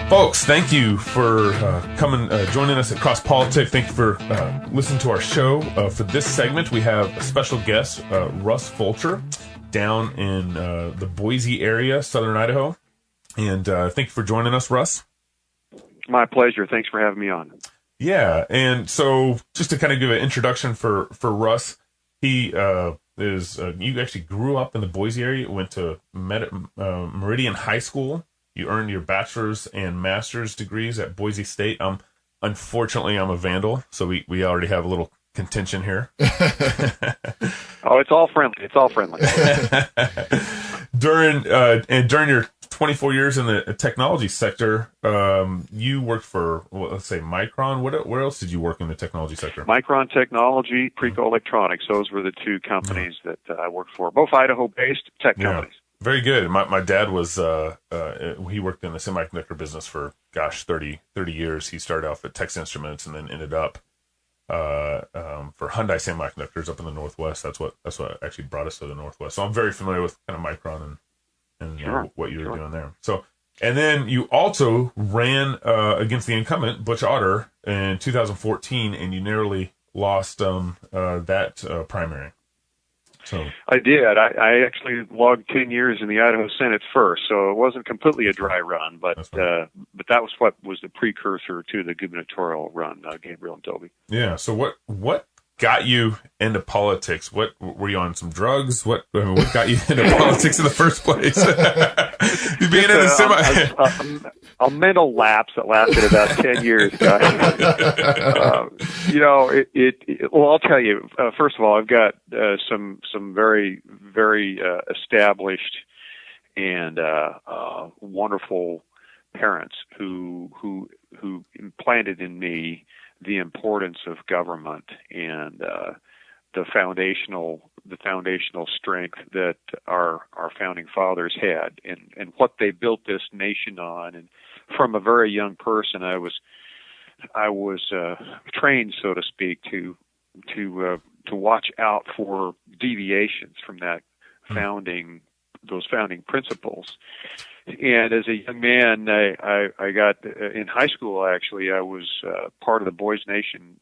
Folks, thank you for joining us at Cross Politics. Thank you for listening to our show. For this segment, we have a special guest, Russ Fulcher, down in the Boise area, southern Idaho. And thank you for joining us, Russ. My pleasure. Thanks for having me on. Yeah, and so just to kind of give an introduction for Russ, he you actually grew up in the Boise area, went to Meridian High School. You earned your bachelor's and master's degrees at Boise State. Unfortunately, I'm a Vandal, so we already have a little contention here. Oh, it's all friendly. It's all friendly. During your 24 years in the technology sector, you worked for, let's say, Micron. Where else did you work in the technology sector? Micron Technology, Preco Electronics. Those were the two companies that I worked for, both Idaho-based tech companies. Very good. My dad was he worked in the semiconductor business for 30 years. He started off at Texas Instruments and then ended up for Hyundai Semiconductors up in the Northwest. That's what actually brought us to the Northwest. So I'm very familiar with kind of Micron and Sure, what you were doing there. So, and then you also ran against the incumbent Butch Otter in 2014, and you narrowly lost that primary. So I did. I actually logged 10 years in the Idaho Senate first, so it wasn't completely a dry run, but that was what was the precursor to the gubernatorial run, Gabriel and Toby. Yeah. So what got you into politics? What were you on, some drugs? What got you into politics in the first place? You being in the a mental lapse that lasted about 10 years, guys. Well, I'll tell you. First of all, I've got some very very established and wonderful parents who implanted in me the importance of government and the foundational strength that our founding fathers had and what they built this nation on. And from a very young person, I was trained, so to speak, to watch out for deviations from those founding principles. And as a young man, I got in high school. Actually, I was part of the Boys Nation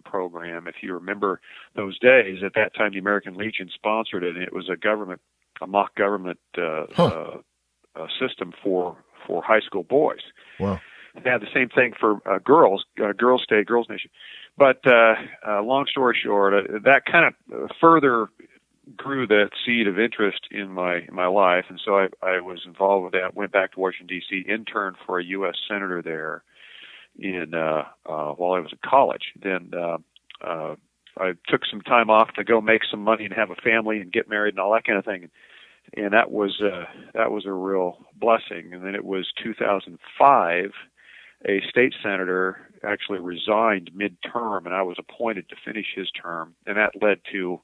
program. If you remember those days, at that time, the American Legion sponsored it, and it was a mock government system for high school boys. Wow. They had the same thing for girls, Girls Nation. But long story short, that kind of further grew that seed of interest in my life, and so I was involved with that. Went back to Washington D.C., interned for a U.S. senator there while I was in college. Then I took some time off to go make some money and have a family and get married and all that kind of thing, and that was a real blessing. And then it was 2005. A state senator actually resigned mid-term, and I was appointed to finish his term, and that led to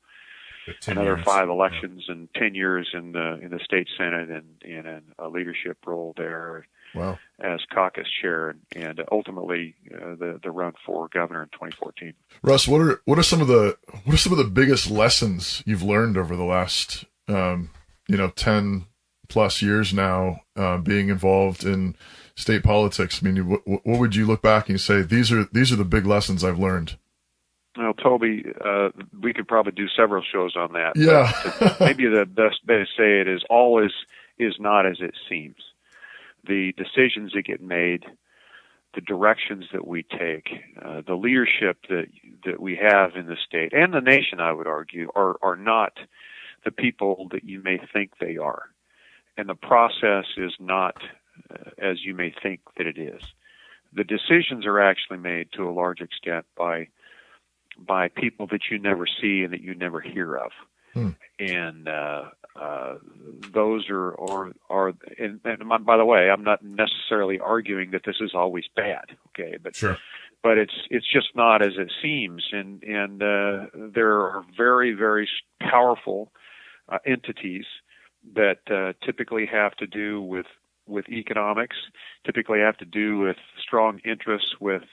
another 5 elections and 10 years in the state senate and in a leadership role there. Wow. As caucus chair and ultimately the run for governor in 2014. Russ, what are some of the biggest lessons you've learned over the last 10 plus years now being involved in state politics? I mean, what would you look back and say these are the big lessons I've learned? Well, Toby, we could probably do several shows on that. Yeah. Maybe the best way to say it is all is not as it seems. The decisions that get made, the directions that we take, the leadership that we have in the state and the nation, I would argue, are not the people that you may think they are. And the process is not as you may think that it is. The decisions are actually made to a large extent by people that you never see and that you never hear of. And those are and by the way, I'm not necessarily arguing that this is always bad, okay? But sure. But it's just not as it seems, and there are very, very powerful entities that typically have to do with economics, typically have to do with strong interests with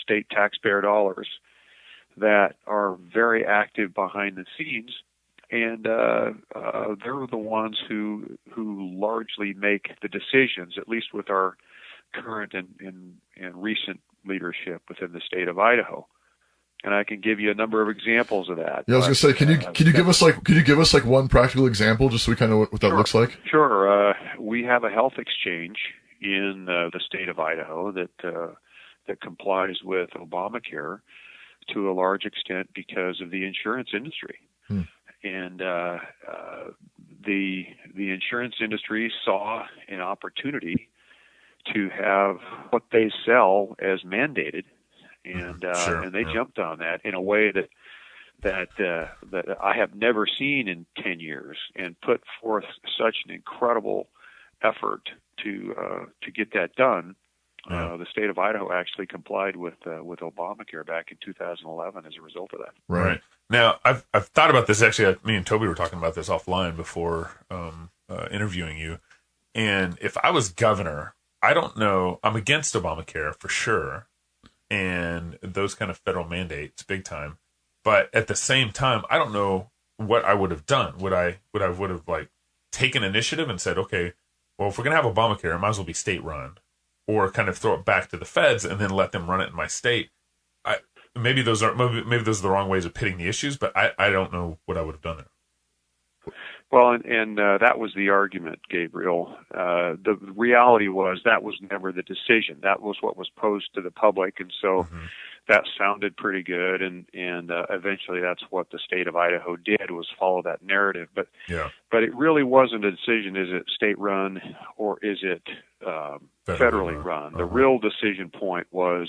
state taxpayer dollars that are very active behind the scenes and they're the ones who largely make the decisions, at least with our current and recent leadership within the state of Idaho. And I can give you a number of examples of that. Yeah, I was going to say, can you give us like one practical example, just so we kind of know what that looks like? Sure. We have a health exchange in the state of Idaho that complies with Obamacare to a large extent because of the insurance industry. And the insurance industry saw an opportunity to have what they sell as mandated, and they jumped on that in a way that I have never seen in 10 years, and put forth such an incredible effort to get that done. The state of Idaho actually complied with Obamacare back in 2011 as a result of that. Right. Now, I've thought about this. Actually, me and Toby were talking about this offline before interviewing you. And if I was governor, I don't know. I'm against Obamacare for sure, and those kind of federal mandates, big time. But at the same time, I don't know what I would have done. Would I have like taken initiative and said, okay, well, if we're gonna have Obamacare, it might as well be state run, or kind of throw it back to the feds and then let them run it in my state. Maybe those are the wrong ways of pitting the issues, but I don't know what I would have done there. Well, and that was the argument, Gabriel. The reality was that was never the decision. That was what was posed to the public, and so that sounded pretty good. And eventually, that's what the state of Idaho did, was follow that narrative. But it really wasn't a decision. Is it state run or is it federally run? The real decision point was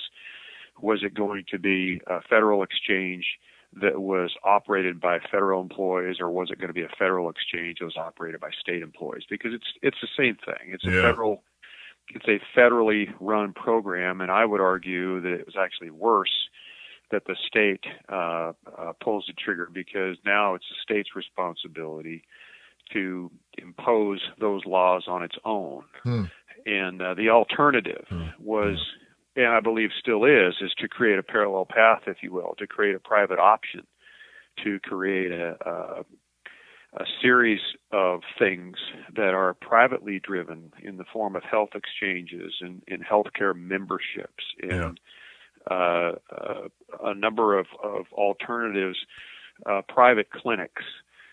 it going to be a federal exchange that was operated by federal employees, or was it going to be a federal exchange that was operated by state employees? Because it's the same thing. It's a federally run program, and I would argue that it was actually worse that the state pulls the trigger, because now it's the state's responsibility to impose those laws on its own. And the alternative was, and I believe still is to create a parallel path, if you will, to create a private option, to create a series of things that are privately driven in the form of health exchanges and healthcare memberships, and a number of alternatives, private clinics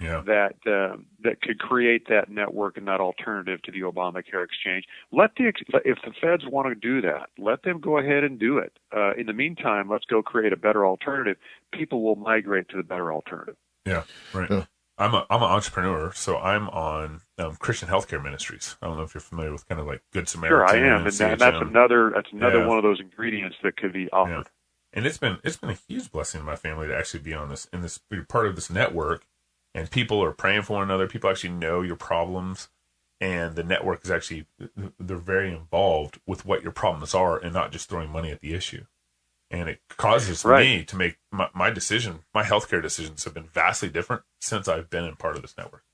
that could create that network and that alternative to the Obamacare exchange. If the feds want to do that, let them go ahead and do it. In the meantime, let's go create a better alternative. People will migrate to the better alternative. Yeah, right. Yeah. I'm an entrepreneur, so I'm on Christian Healthcare Ministries. I don't know if you're familiar with kind of like Good Samaritan. Sure, I am, and that's another one of those ingredients that could be offered. Yeah. And it's been a huge blessing to my family to actually be on this, be part of this network. And people are praying for one another. People actually know your problems, and the network is actually, they're very involved with what your problems are, and not just throwing money at the issue. And it causes me to make my decision. My healthcare decisions have been vastly different since I've been in part of this network.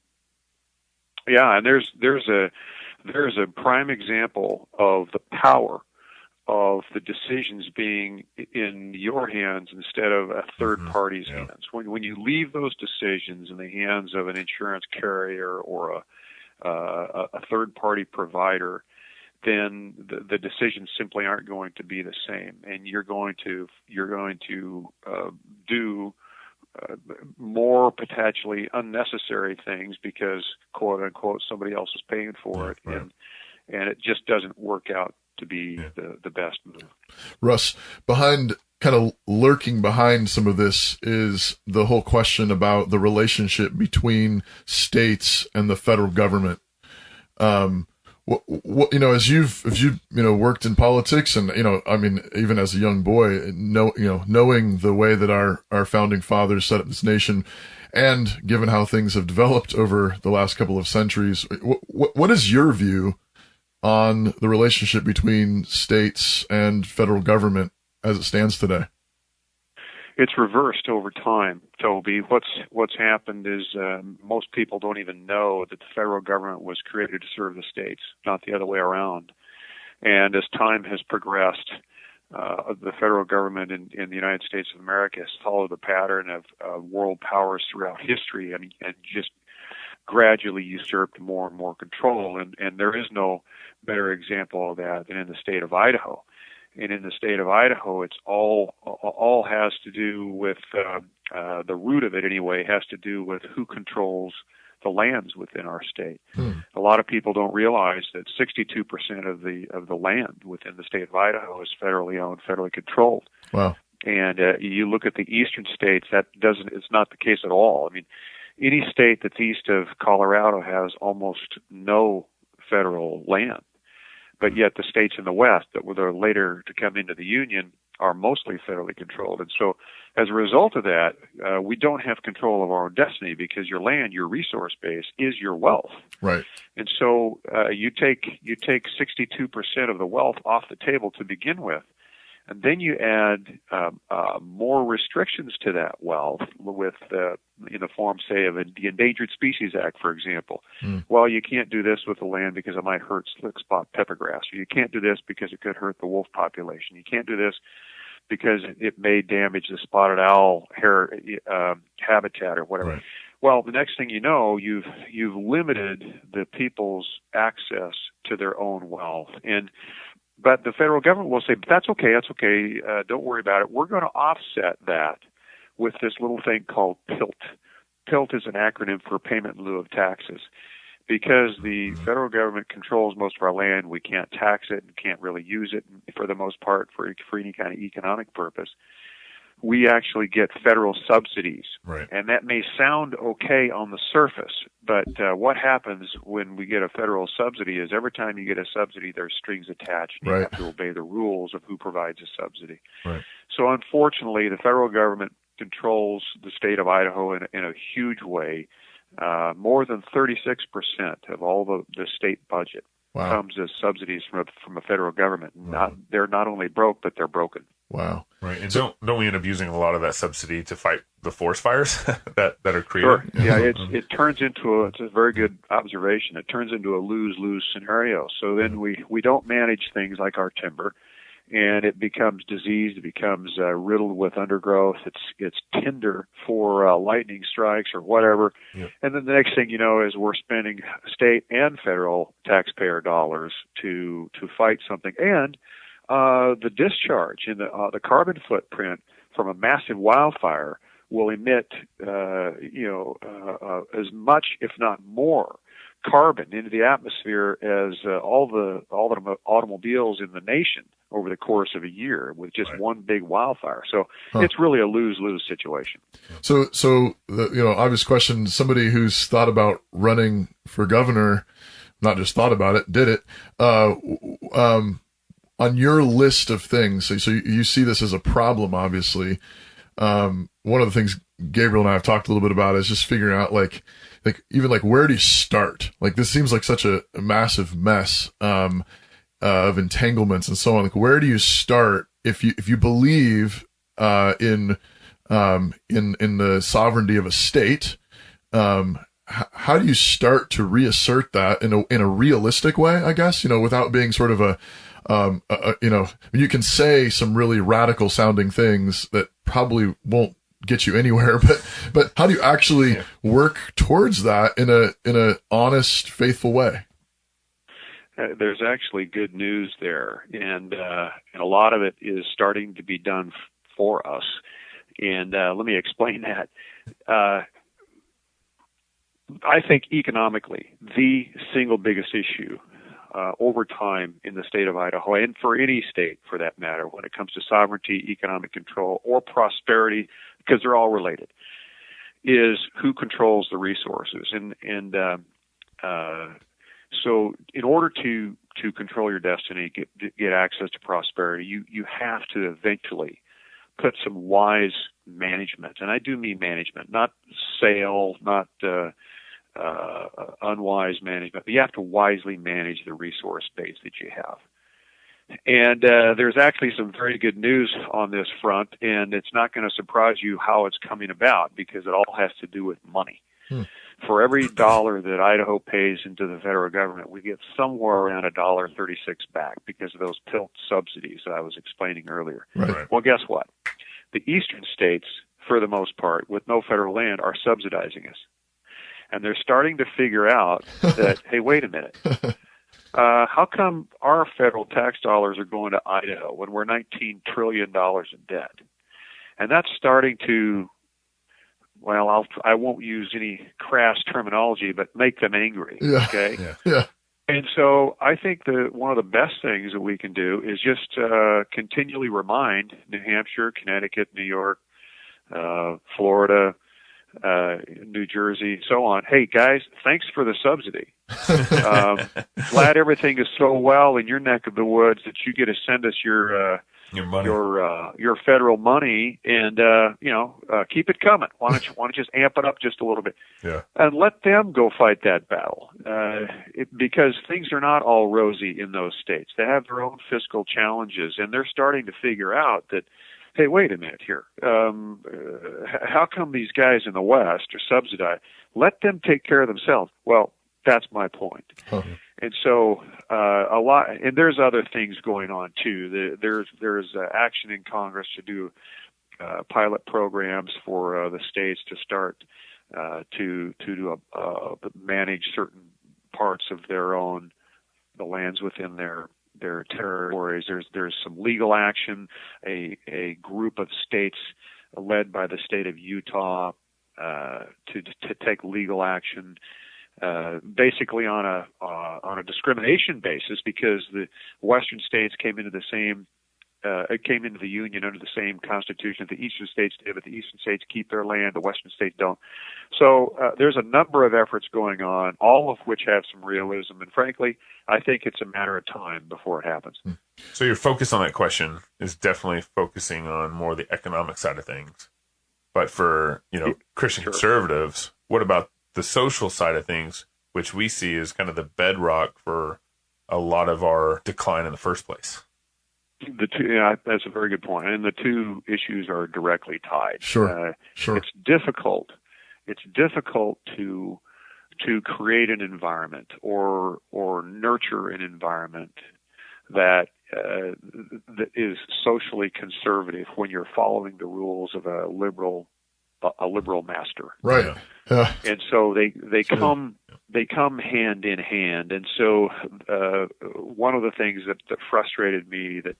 Yeah, and there's a prime example of the power of the decisions being in your hands instead of a third party's hands. When you leave those decisions in the hands of an insurance carrier or a third party provider, then the decisions simply aren't going to be the same, and you're going to do more potentially unnecessary things because, quote unquote, somebody else is paying for it, and it just doesn't work out to be the best move. Russ, lurking behind some of this is the whole question about the relationship between states and the federal government. What as you've worked in politics, and even as a young boy, knowing the way that our founding fathers set up this nation, and given how things have developed over the last couple of centuries, what is your view on the relationship between states and federal government as it stands today? It's reversed over time, Toby. What's happened is most people don't even know that the federal government was created to serve the states, not the other way around. And as time has progressed, the federal government in the United States of America has followed the pattern of world powers throughout history and just gradually usurped more and more control. And there is no better example of that than in the state of Idaho. And in the state of Idaho, it's all has to do with the root of it anyway, has to do with who controls the lands within our state. A lot of people don't realize that 62% of the land within the state of Idaho is federally owned, federally controlled. Wow. And you look at the eastern states, it's not the case at all. I mean, any state that's east of Colorado has almost no federal land. But yet the states in the West that were later to come into the Union are mostly federally controlled. And so as a result of that, we don't have control of our own destiny because your land, your resource base, is your wealth. Right. And so you take 62% of the wealth off the table to begin with, and then you add more restrictions to that wealth with in the form, say, of the Endangered Species Act, for example. Well, you can't do this with the land because it might hurt slick spot peppergrass. Or you can't do this because it could hurt the wolf population. You can't do this because it may damage the spotted owl habitat or whatever. Right. Well, the next thing you know, you've limited the people's access to their own wealth. But the federal government will say, but that's okay, don't worry about it. We're going to offset that with this little thing called PILT. PILT is an acronym for Payment in Lieu of Taxes. Because the federal government controls most of our land, we can't tax it and can't really use it for the most part for any kind of economic purpose. We actually get federal subsidies. Right. And that may sound okay on the surface, but what happens when we get a federal subsidy is every time you get a subsidy, there's strings attached. You have to obey the rules of who provides a subsidy. Right. So unfortunately, the federal government controls the state of Idaho in a huge way. More than 36% of all the state budget comes as subsidies from a federal government. They're not only broke, but they're broken. Wow. Right. And don't we end up using a lot of that subsidy to fight the forest fires that are created? Sure. Yeah, it turns into it's a very good observation. It turns into a lose-lose scenario. So then we don't manage things like our timber, and it becomes diseased. It becomes riddled with undergrowth. It's tinder for lightning strikes or whatever. Yep. And then the next thing you know is we're spending state and federal taxpayer dollars to fight something. And the discharge in the carbon footprint from a massive wildfire will emit as much, if not more, carbon into the atmosphere as all the automobiles in the nation over the course of a year with just one big wildfire. So it's really a lose-lose situation. So the obvious question: somebody who's thought about running for governor, not just thought about it, did it. On your list of things, so you see this as a problem, obviously. One of the things Gabriel and I have talked a little bit about is just figuring out like where do you start? Like this seems like such a massive mess of entanglements and so on. Like where do you start if you believe in the sovereignty of a state? How do you start to reassert that in a realistic way? I guess without being sort of you can say some really radical sounding things that probably won't get you anywhere, but how do you actually work towards that in a honest, faithful way? There's actually good news there, and a lot of it is starting to be done for us. And let me explain that. I think economically, the single biggest issue over time in the state of Idaho, and for any state for that matter, when it comes to sovereignty, economic control, or prosperity, because they're all related, is who controls the resources. And so in order to control your destiny, get access to prosperity, you have to eventually put some wise management. And I do mean management, not sale, not unwise management, but you have to wisely manage the resource base that you have. And there's actually some very good news on this front, and it's not going to surprise you how it's coming about because it all has to do with money. for every dollar that Idaho pays into the federal government, we get somewhere around $1.36 back because of those tilt subsidies that I was explaining earlier. Right. Well, guess what? The eastern states, for the most part, with no federal land, are subsidizing us. And they're starting to figure out that, hey, wait a minute. How come our federal tax dollars are going to Idaho when we're $19 trillion in debt? And that's starting to, well, I won't use any crass terminology, but make them angry. Yeah. Okay. Yeah. And so I think that one of the best things that we can do is just continually remind New Hampshire, Connecticut, New York, Florida, New Jersey, so on. Hey guys, thanks for the subsidy. Glad everything is so well in your neck of the woods that you get to send us your money, your federal money, and keep it coming. Why don't you just amp it up just a little bit, and let them go fight that battle, because things are not all rosy in those states. They have their own fiscal challenges, and they're starting to figure out that, hey, wait a minute here. How come these guys in the West are subsidized? Let them take care of themselves. Well, that's my point. Huh. And so a lot, and there's other things going on too. There's action in Congress to do pilot programs for the states to start to manage certain parts of the lands within their territories. There's some legal action. A group of states led by the state of Utah to take legal action, basically on a discrimination basis, because the western states came into the Union under the same Constitution that the eastern states did, but the eastern states keep their land, the western states don't. So there's a number of efforts going on, all of which have some realism, and frankly, I think it's a matter of time before it happens. So your focus on that question is definitely focusing on more the economic side of things. But for Christian conservatives, what about the social side of things, which we see as kind of the bedrock for a lot of our decline in the first place? The two, that's a very good point, and the two issues are directly tied. Sure. It's difficult. It's difficult to create an environment or nurture an environment that is socially conservative when you're following the rules of a liberal master. Right. Yeah. And so they come hand in hand. And so one of the things that frustrated me that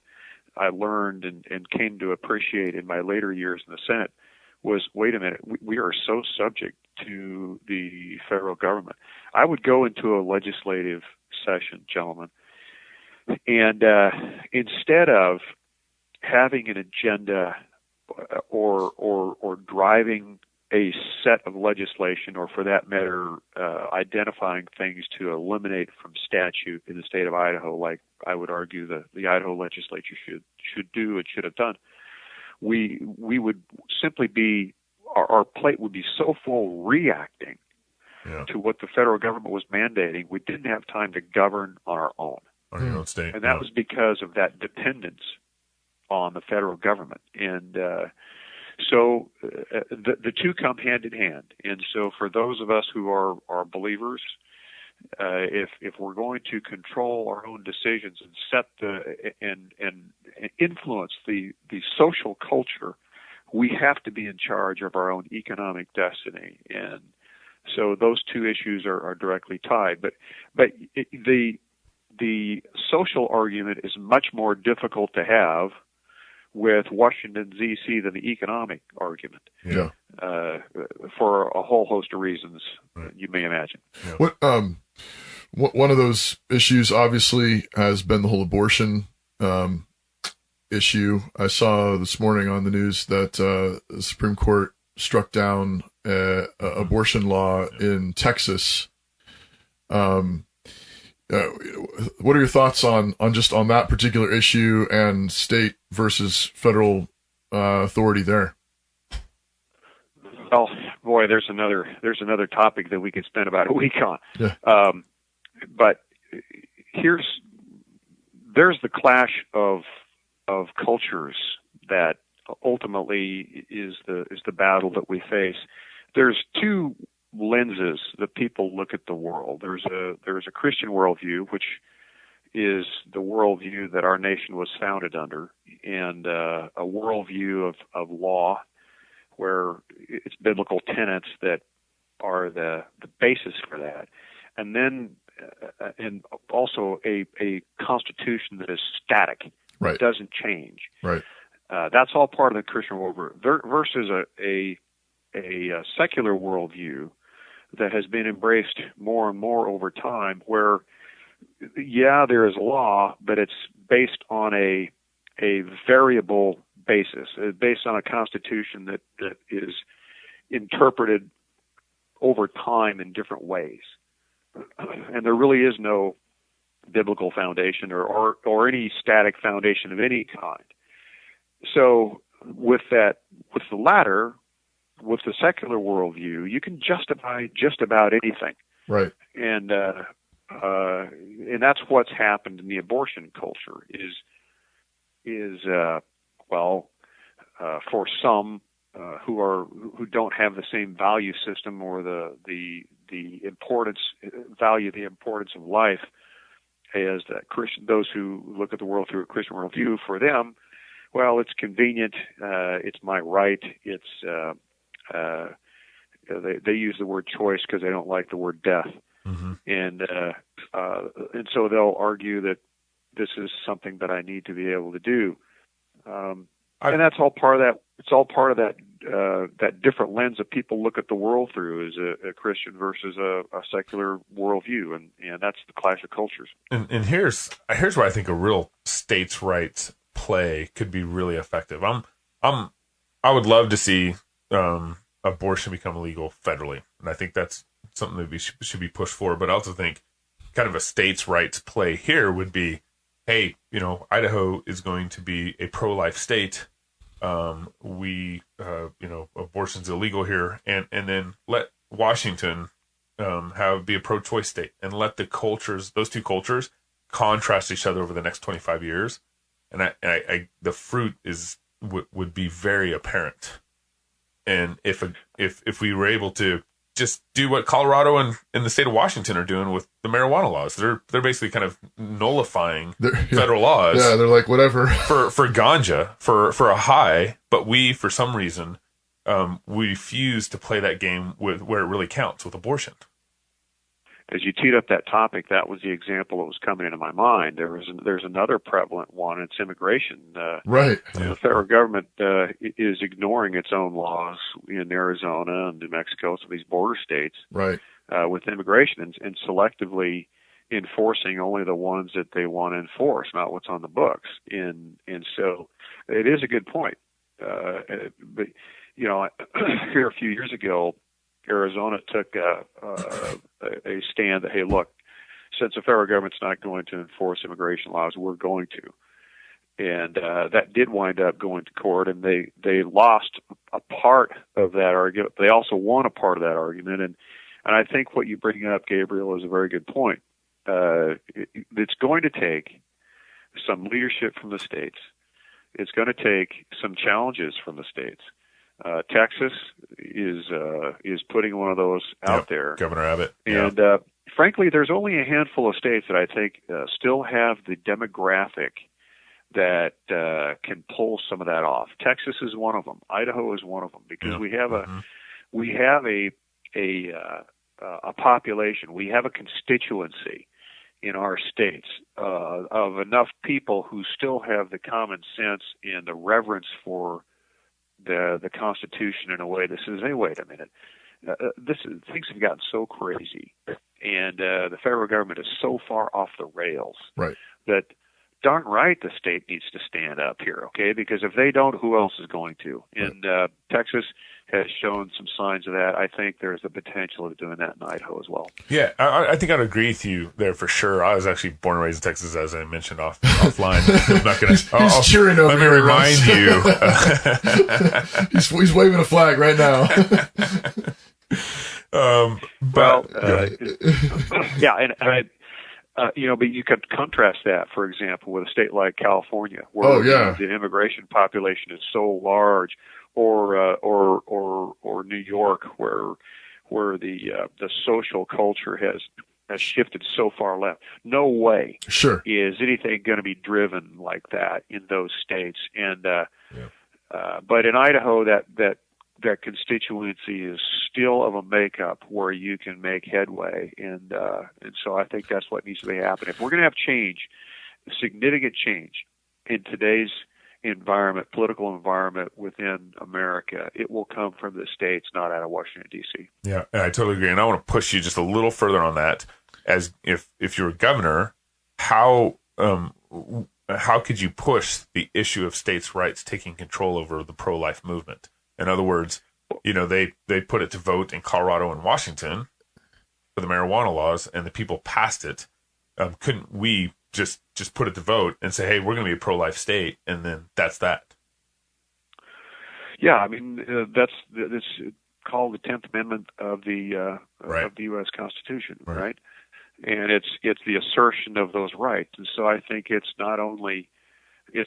I learned and came to appreciate in my later years in the Senate was, wait a minute, we are so subject to the federal government. I would go into a legislative session, gentlemen, and instead of having an agenda or driving a set of legislation, or for that matter, identifying things to eliminate from statute in the state of Idaho, like I would argue the Idaho legislature should do and should have done, we would simply be, our plate would be so full reacting to what the federal government was mandating, we didn't have time to govern on our own. On your own state. And that was because of that dependence on the federal government. And so the two come hand in hand. And so for those of us who are believers, if we're going to control our own decisions and set and influence the social culture, we have to be in charge of our own economic destiny. And so those two issues are directly tied. But the social argument is much more difficult to have with Washington, D.C. than the economic argument. Yeah. For a whole host of reasons, you may imagine. Yeah. One of those issues obviously has been the whole abortion issue. I saw this morning on the news that the Supreme Court struck down abortion law in Texas. What are your thoughts on that particular issue and state versus federal authority there? Oh boy, there's another topic that we could spend about a week on. Yeah. But there's the clash of cultures that ultimately is the battle that we face. There's two lenses that people look at the world. There's a Christian worldview, which is the worldview that our nation was founded under, and a worldview of law, where it's biblical tenets that are the basis for that, and then and also a constitution that is static, right, doesn't change. Right. That's all part of the Christian worldview versus a secular worldview that has been embraced more and more over time, where there is law, but it's based on a variable basis. It's based on a constitution that is interpreted over time in different ways, and there really is no biblical foundation or any static foundation of any kind. So with the latter, with the secular worldview, you can justify just about anything, right? And that's what's happened in the abortion culture. For some who don't have the same value system or the importance of life as those who look at the world through a Christian worldview, for them, well, it's convenient, it's my right, they use the word choice because they don't like the word death. Mm-hmm. And so they'll argue that this is something that I need to be able to do, and that's all part of that. It's all part of that different lens that people look at the world through, as a Christian versus a secular worldview, and that's the clash of cultures. And here's where I think a real states' rights play could be really effective. I would love to see abortion become legal federally, and I think that's something that should be pushed for. But I also think kind of a states' rights play here would be, hey, Idaho is going to be a pro-life state. Abortion's illegal here, and then let Washington be a pro-choice state, and let those two cultures contrast each other over the next 25 years, and the fruit would be very apparent. And if we were able to just do what Colorado and the state of Washington are doing with the marijuana laws, they're basically kind of nullifying federal laws. Yeah, they're like, whatever. for ganja, for a high, but we, for some reason, we refuse to play that game with where it really counts, with abortion. As you teed up that topic, that was the example that was coming into my mind. There's another prevalent one. It's immigration. Right. The federal government is ignoring its own laws in Arizona and New Mexico, some of these border states, right, with immigration, and selectively enforcing only the ones that they want to enforce, not what's on the books. And so it is a good point. But here a few years ago, Arizona took a stand that, hey, look, since the federal government's not going to enforce immigration laws, we're going to. And that did wind up going to court, and they lost a part of that argument. They also won a part of that argument. And I think what you bring up, Gabriel, is a very good point. It's going to take some leadership from the states. It's going to take some challenges from the states. Texas is putting one of those out there. Governor Abbott. And frankly, there's only a handful of states that I think still have the demographic that can pull some of that off. Texas is one of them. Idaho is one of them, because we have a population. We have a constituency in our states of enough people who still have the common sense and the reverence for the Constitution in a way that says, hey, wait a minute, things have gotten so crazy, and the federal government is so far off the rails, right, that darn right the state needs to stand up here, okay? Because if they don't, who else is going to? And Texas has shown some signs of that. I think there's the potential of doing that in Idaho as well. Yeah, I think I'd agree with you there for sure. I was actually born and raised in Texas, as I mentioned offline. I'm not going to. He's cheering over let me here, remind Russ. He's waving a flag right now. But you could contrast that, for example, with a state like California, where the immigration population is so large, or New York, where the social culture has shifted so far left. No way Sure. is anything going to be driven like that in those states. And but in Idaho, that constituency is still of a makeup where you can make headway, and so I think that's what needs to be happening. If we're going to have change, significant change in today's environment, political environment within America, it will come from the states, not out of Washington, D.C. Yeah, I totally agree. And I want to push you just a little further on that. As if you're a governor, how could you push the issue of states' rights taking control over the pro-life movement? In other words, they put it to vote in Colorado and Washington for the marijuana laws, and the people passed it. Couldn't we just put it to vote and say, hey, we're going to be a pro-life state, and then that's that? Yeah, I mean that's called the 10th Amendment of the U.S. Constitution, right? And it's the assertion of those rights, and so I think it's not only the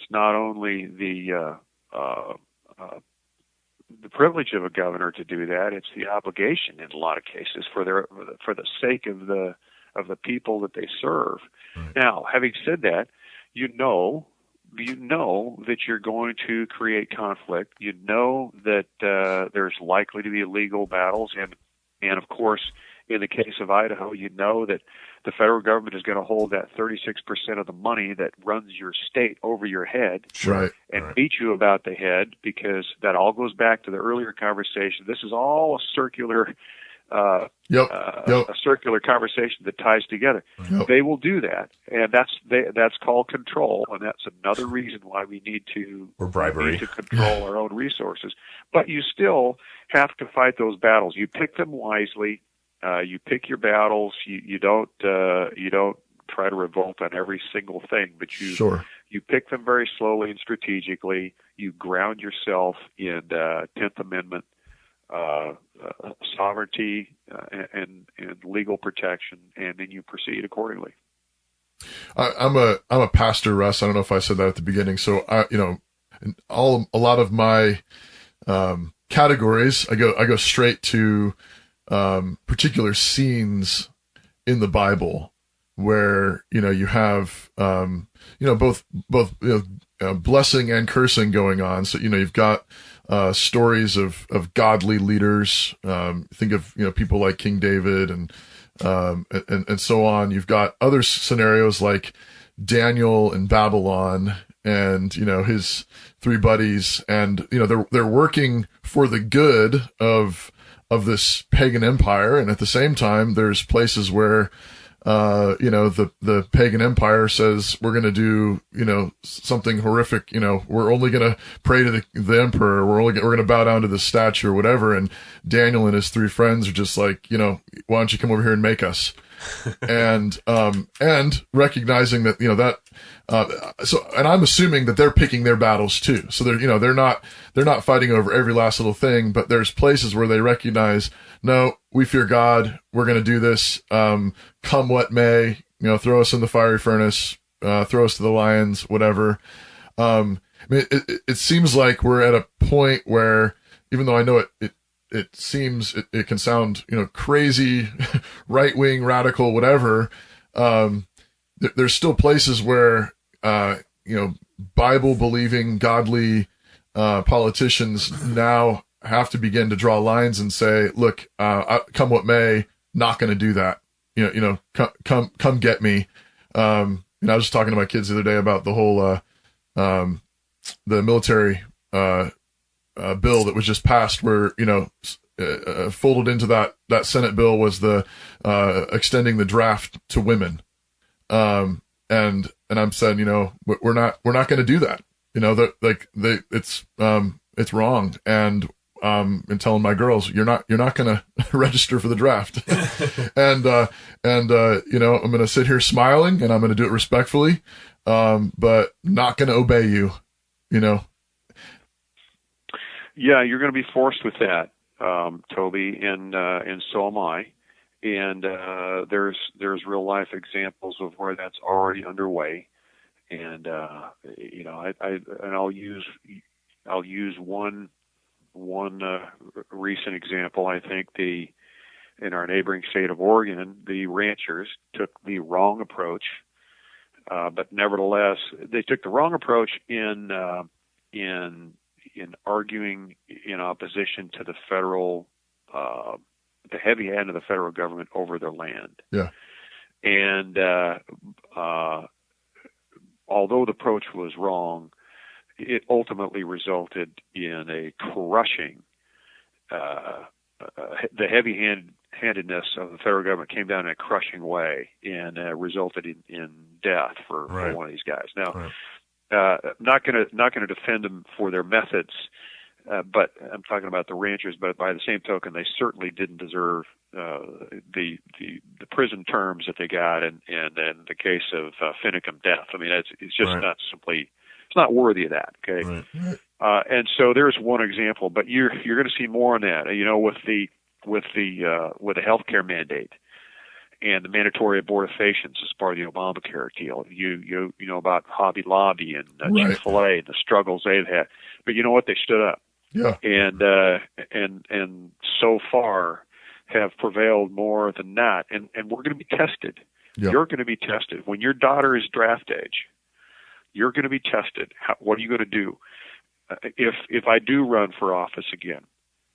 privilege of a governor to do that; it's the obligation in a lot of cases for the sake of the people that they serve. Right. Now, having said that, you know that you're going to create conflict. You know that there's likely to be legal battles, and of course, in the case of Idaho, you know that the federal government is going to hold that 36% of the money that runs your state over your head, right, and beat you about the head, because that all goes back to the earlier conversation. This is all a circular a circular conversation that ties together. Yep. They will do that, and that's called control, and that's another reason why we need to control our own resources. But you still have to fight those battles. You pick them wisely. You pick your battles. You don't try to revolt on every single thing, but you pick them very slowly and strategically. You ground yourself in 10th Amendment sovereignty and legal protection, and then you proceed accordingly. I'm a pastor, Russ. I don't know if I said that at the beginning. So a lot of my categories, I go straight to particular scenes in the Bible where you have both blessing and cursing going on. So you've got stories of godly leaders. Think of people like King David and so on. You've got other scenarios like Daniel in Babylon and his three buddies, and they're working for the good of this pagan empire, and at the same time there's places where the pagan empire says we're going to do something horrific. We're only going to pray to the emperor. We're going to bow down to the statue or whatever. And Daniel and his three friends are just like, why don't you come over here and make us? and recognizing that and I'm assuming that they're picking their battles too. So they're not fighting over every last little thing, but there's places where they recognize, no, we fear God. We're going to do this. Come what may, throw us in the fiery furnace, throw us to the lions, whatever. I mean, it seems like we're at a point where, even though I know it seems it can sound crazy, right wing, radical, whatever. There's still places where Bible believing, godly politicians now have to begin to draw lines and say, look, come what may, not going to do that. Come get me. I was just talking to my kids the other day about the whole the military bill that was just passed, where folded into that Senate bill was the extending the draft to women, and I'm saying we're not going to do that. It's wrong, and telling my girls you're not going to register for the draft, and I'm going to sit here smiling, and I'm going to do it respectfully, but not going to obey you. Yeah, you're going to be forced with that, Toby, and so am I. And there's real life examples of where that's already underway. And I'll use one recent example. I think the in our neighboring state of Oregon, the ranchers took the wrong approach, but nevertheless, they took the wrong approach in arguing in opposition to the federal, the heavy hand of the federal government over their land. Yeah. And although the approach was wrong, it ultimately resulted in a crushing. The heavy-handedness of the federal government came down in a crushing way and resulted in death for one of these guys. Now, not going to defend them for their methods, but I'm talking about the ranchers. But by the same token, they certainly didn't deserve the prison terms that they got, and then the case of Finicum death. I mean, it's just not simply. It's not worthy of that. Okay. Right. And so there's one example, but you're going to see more on that. You know, with the healthcare mandate and the mandatory abortifacients as part of the Obamacare deal. You know about Hobby Lobby and Chick-fil-A and the struggles they've had. But you know what? They stood up. Yeah. And so far have prevailed more than that. And we're going to be tested. Yeah. You're going to be tested when your daughter is draft age. You're going to be tested. What are you going to do? If I do run for office again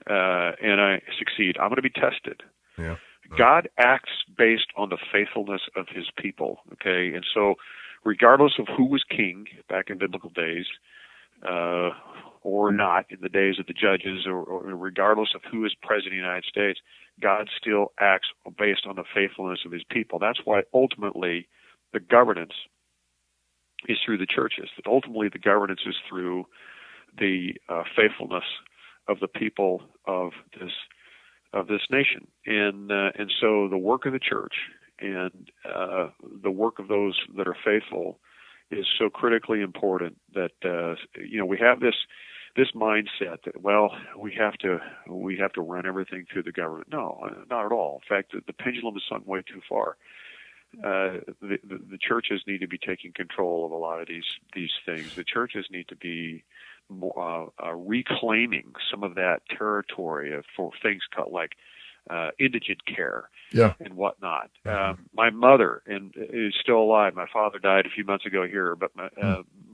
and I succeed, I'm going to be tested. Yeah. God acts based on the faithfulness of his people, okay? And so regardless of who was king back in biblical days or not in the days of the judges or regardless of who is president of the United States, God still acts based on the faithfulness of his people. That's why ultimately the governance is through the churches. Ultimately the governance is through the faithfulness of the people of this nation, and so the work of the church and the work of those that are faithful is so critically important that we have this mindset that we have to run everything through the government. No, not at all. In fact, the pendulum has swung way too far. The churches need to be taking control of a lot of these things. The churches need to be reclaiming some of that territory for things called like indigent care and whatnot. My mother is still alive. My father died a few months ago here, but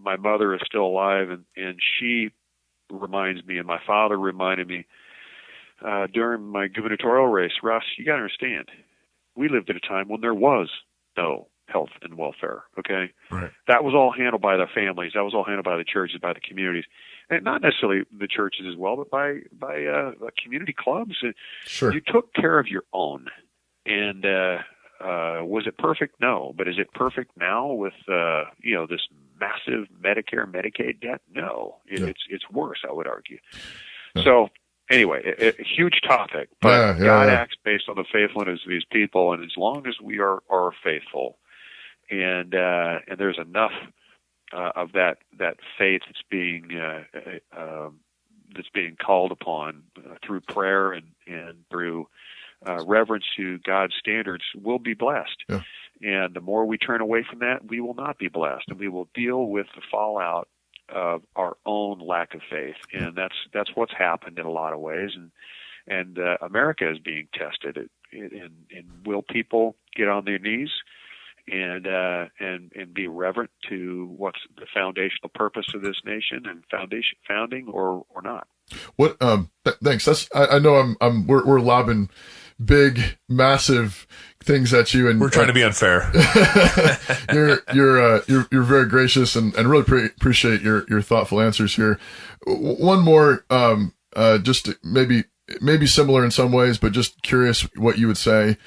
my mother is still alive, and she reminds me, and my father reminded me during my gubernatorial race, Russ, you got to understand, we lived at a time when there was no health and welfare, okay? Right. That was all handled by the families. That was all handled by the churches, by the communities. And not necessarily the churches as well, but by community clubs. Sure. You took care of your own. And was it perfect? No. But is it perfect now with this massive Medicare, Medicaid debt? No. It's worse, I would argue. Yeah. So anyway, a huge topic, but God acts based on the faithfulness of his people, and as long as we are faithful, and there's enough of that faith that's being called upon through prayer and through reverence to God's standards, we'll be blessed. Yeah. And the more we turn away from that, we will not be blessed, and we will deal with the fallout of our own lack of faith. And that's what's happened in a lot of ways. And America is being tested. And will people get on their knees and be reverent to what's the foundational purpose of this nation and founding or not? What? Thanks. I know we're lobbing big, massive things at you, and we're trying to be unfair. You're very gracious, and really appreciate your thoughtful answers here. One more, just maybe similar in some ways, but just curious what you would say.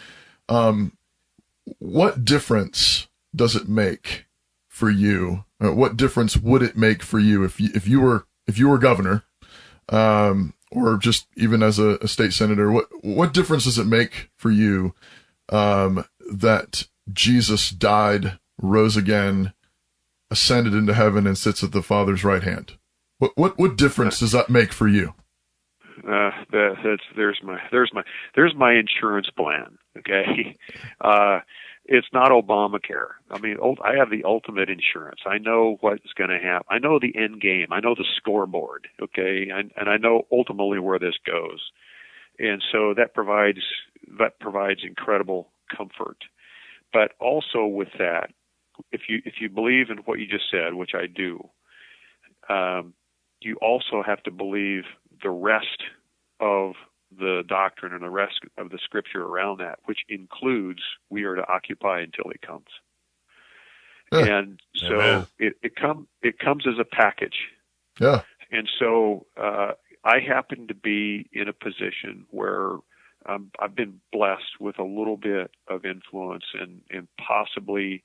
What difference does it make for you? What difference would it make for you if you were governor, or just even as a state senator? What difference does it make for you that Jesus died, rose again, ascended into heaven, and sits at the Father's right hand? What difference does that make for you? There's my insurance plan. Okay, it's not Obamacare. I mean, I have the ultimate insurance. I know what's going to happen. I know the end game. I know the scoreboard. Okay, and I know ultimately where this goes. And so that provides incredible comfort. But also with that, if you believe in what you just said, which I do, you also have to believe the rest of the doctrine and the rest of the scripture around that, which includes we are to occupy until he comes. And so it comes as a package. Yeah. And so I happen to be in a position where I've been blessed with a little bit of influence and possibly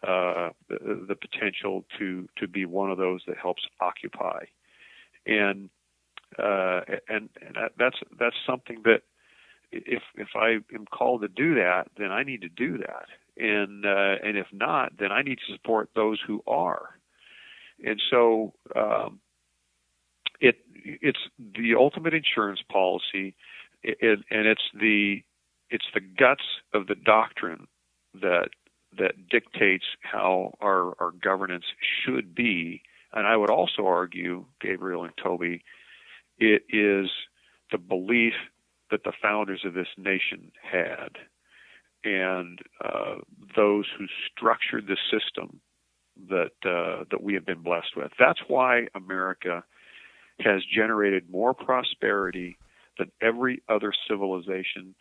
the potential to be one of those that helps occupy. And that's something that if I am called to do that, then I need to do that. And if not, then I need to support those who are. And so it's the ultimate insurance policy, and it's the guts of the doctrine that dictates how our governance should be. And I would also argue, Gabriel and Toby, it is the belief that the founders of this nation had, and those who structured the system that we have been blessed with. That's why America has generated more prosperity than every other civilization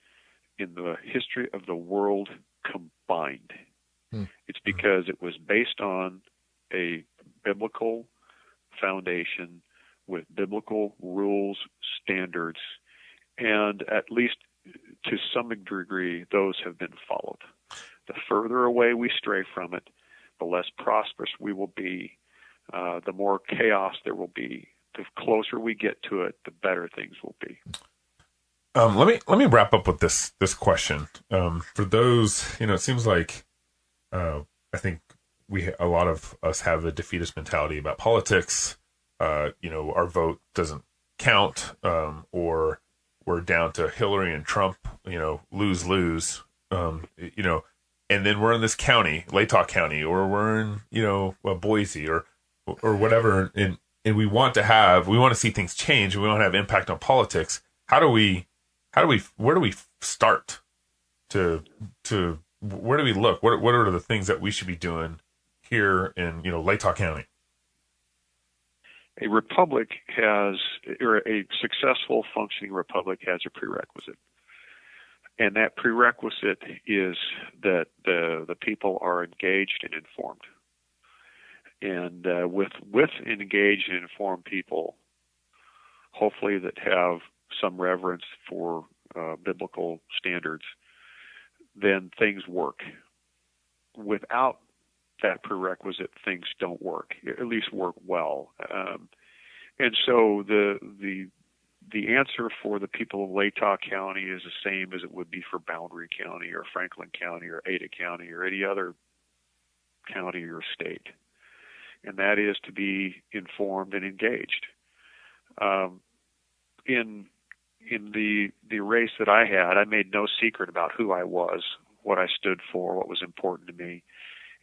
in the history of the world combined. It's because it was based on a biblical foundation with biblical rules, standards, and at least to some degree, those have been followed. The further away we stray from it, the less prosperous we will be, the more chaos there will be. The closer we get to it, the better things will be. Let me wrap up with this question. For those, it seems like I think a lot of us have a defeatist mentality about politics. Our vote doesn't count, or we're down to Hillary and Trump. Lose. And then we're in this county, Latah County, or we're in Boise or whatever, and we want to see things change, and we want to have impact on politics. Where do we start where do we look? What are the things that we should be doing here in Latah County? A republic or a successful functioning republic has a prerequisite. And that prerequisite is that the people are engaged and informed. And with engaged and informed people, hopefully that have some reverence for biblical standards, then things work. Without that prerequisite, things don't work, at least work well. And so the answer for the people of Latah County is the same as it would be for Boundary County or Franklin County or Ada County or any other county or state. And that is to be informed and engaged. In the race that I had, I made no secret about who I was, what I stood for, what was important to me.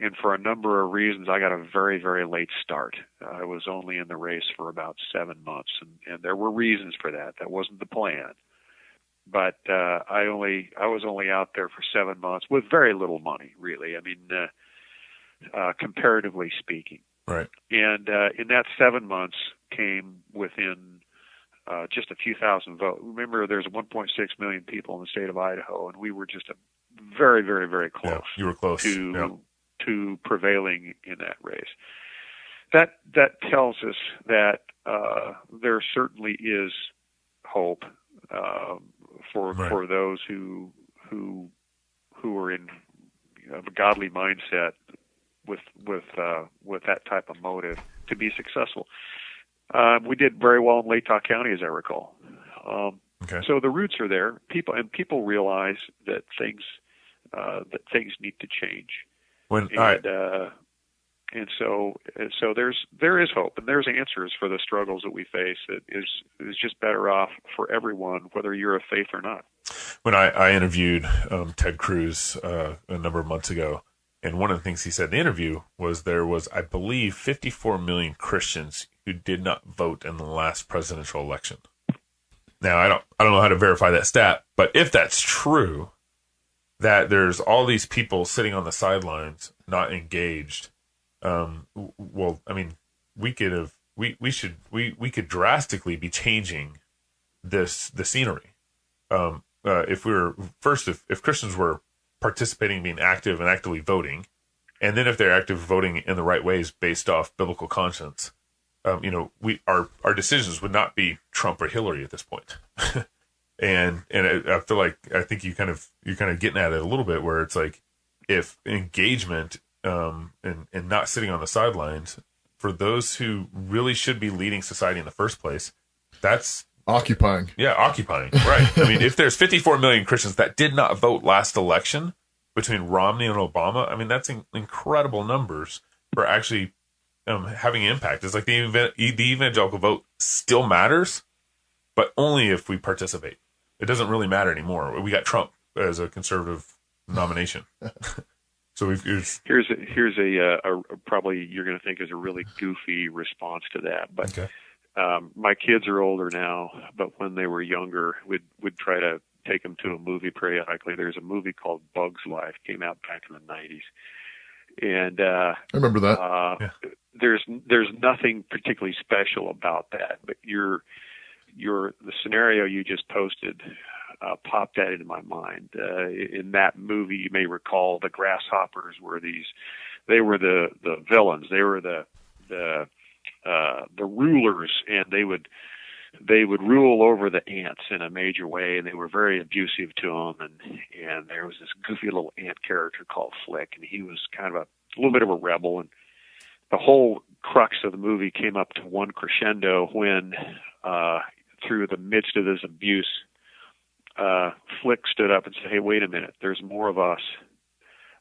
And for a number of reasons, I got a very, very late start. I was only in the race for about 7 months, and there were reasons for that. That wasn't the plan. But I was only out there for 7 months with very little money, really. I mean, comparatively speaking. Right. And in that 7 months came within just a few thousand votes. Remember, there's 1.6 million people in the state of Idaho, and we were just a very, very, very close. Yeah, you were close. To prevailing in that race. That tells us that there certainly is hope for those who are in a godly mindset with that type of motive to be successful. We did very well in Latah County, as I recall. Okay. So the roots are there. People realize that things need to change. And so there is hope, and there's answers for the struggles that we face. It is just better off for everyone, whether you're of faith or not. When I interviewed Ted Cruz a number of months ago, and one of the things he said in the interview was there was, I believe, 54 million Christians who did not vote in the last presidential election. Now, I don't know how to verify that stat, but if that's true, that there's all these people sitting on the sidelines not engaged, well, I mean, we could drastically be changing the scenery. If Christians were participating, being active and actively voting, and then if they're active voting in the right ways based off biblical conscience, our decisions would not be Trump or Hillary at this point. and I feel like I think you're kind of getting at it a little bit, where it's like, if engagement and not sitting on the sidelines for those who really should be leading society in the first place, that's occupying. Yeah, occupying. Right. I mean, if there's 54 million Christians that did not vote last election between Romney and Obama, I mean, that's incredible numbers for actually having impact. It's like the evangelical vote still matters, but only if we participate. It doesn't really matter anymore. We got Trump as a conservative nomination. So here's a probably you're going to think is a really goofy response to that, but okay. My kids are older now, but when they were younger, we'd try to take them to a movie periodically. There's a movie called Bug's Life, came out back in the 90s. And I remember that. Yeah. There's nothing particularly special about that, but the scenario you just posted popped that into my mind. In that movie, you may recall the grasshoppers they were the villains. They were the rulers, and they would rule over the ants in a major way, and they were very abusive to them. And there was this goofy little ant character called Flick, and he was kind of a little bit of a rebel. And the whole crux of the movie came up to one crescendo when, through the midst of this abuse, Flick stood up and said, "Hey, wait a minute, there's more of us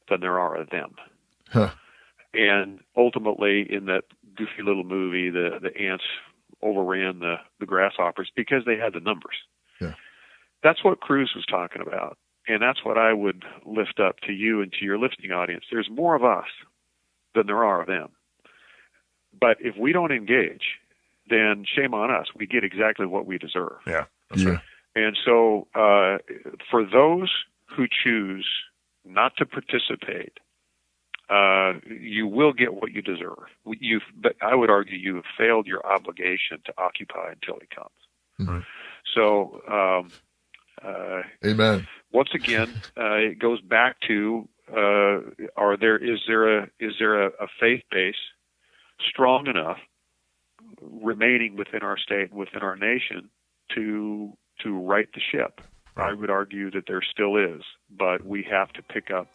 than there are of them." Huh. And ultimately, in that goofy little movie, the ants overran the grasshoppers because they had the numbers. Yeah. That's what Cruz was talking about. And that's what I would lift up to you and to your listening audience. There's more of us than there are of them. But if we don't engage, then shame on us. We get exactly what we deserve. Yeah, that's right. And so for those who choose not to participate, you will get what you deserve. But I would argue you have failed your obligation to occupy until he comes. Mm-hmm. So, amen. Once again, it goes back to: is there a faith base strong enough remaining within our state, within our nation, to right the ship? Right. I would argue that there still is, but we have to pick up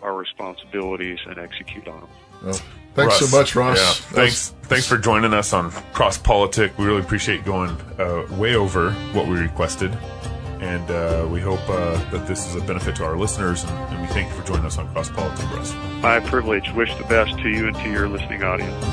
our responsibilities and execute on them. Well, thanks so much, Ross. Yeah, thanks for joining us on Cross Politic. We really appreciate going way over what we requested, and we hope that this is a benefit to our listeners, and we thank you for joining us on Cross Politic, Russ. My privilege. Wish the best to you and to your listening audience.